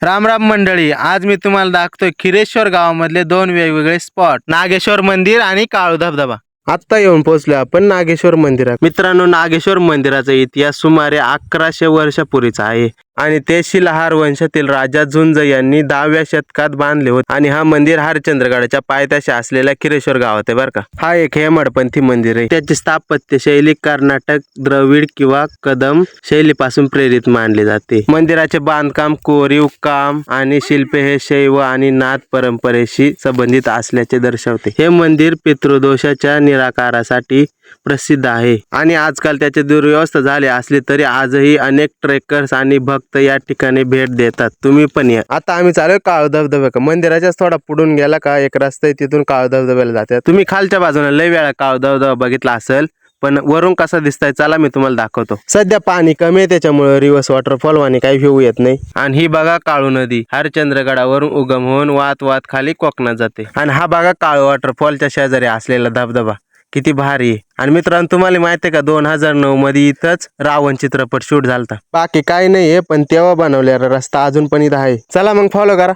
राम राम मंडळी, आज मी तुम्हाला दाखवतोय खिरेश्वर गावामधले दोन वेगवेगळे स्पॉट, नागेश्वर मंदिर आणि काळू धबधबा. आता येऊन पोहोचलो आपण नागेश्वर मंदिरात. मित्रांनो, नागेश्वर मंदिराचा इतिहास सुमारे 1100 वर्षापूर्वीचा आहे आणि ते शिलाहार वंशातील राजा झुंज यांनी 10व्या शतकात बांधले होते. आणि हा मंदिर हरिश्चंद्रगडाच्या पायथ्याशी असलेल्या खिरेश्वर गावात आहे बरं का. हा एक हेमाडपंथी मंदिर आहे. त्याची स्थापत्य शैली कर्नाटक, द्रविड किंवा कदम शैलीपासून प्रेरित मानली जाते. मंदिराचे बांधकाम, कोरीव काम आणि शिल्पे हे शैव आणि नाथ परंपरेशी संबंधित असल्याचे दर्शवते. हे मंदिर पितृदोषाच्या निराकारासाठी प्रसिद्ध आहे आणि आजकाल त्याची दुर्व्यवस्था झाली असली तरी आजही अनेक ट्रेकर्स आणि भक्त या ठिकाणी भेट देतात. तुम्ही पण या. आता आम्ही चालू काळू धबधबा. मंदिराच्या थोडा पुढून गेला का एक रस्ता आहे, तिथून काळू धबधब्याला जातात. तुम्ही खालच्या बाजूने लय वेळा काळू धबधबा बघितला असेल, पण वरून कसा दिसताय चला मी तुम्हाला दाखवतो. सध्या पाणी कमी आहे त्याच्यामुळे रिव्हर्स वॉटरफॉल वाणी काही व्ह्यू येत नाही. आणि ही बघा काळू नदी हरिश्चंद्रगडावरून उगम होऊन वाहत वाहत खाली कोकणात जाते. आणि हा बघा काळू वॉटरफॉलच्या शेजारी असलेला धबधबा किती भारी आहे. आणि मित्रांनो, तुम्हाला माहिती आहे का 2009 मध्ये इथंच रावण चित्रपट शूट झालता. बाकी काही नाहीये, पण तेव्हा बनवलेला रस्ता अजून पण इथं आहे. चला मग फॉलो करा.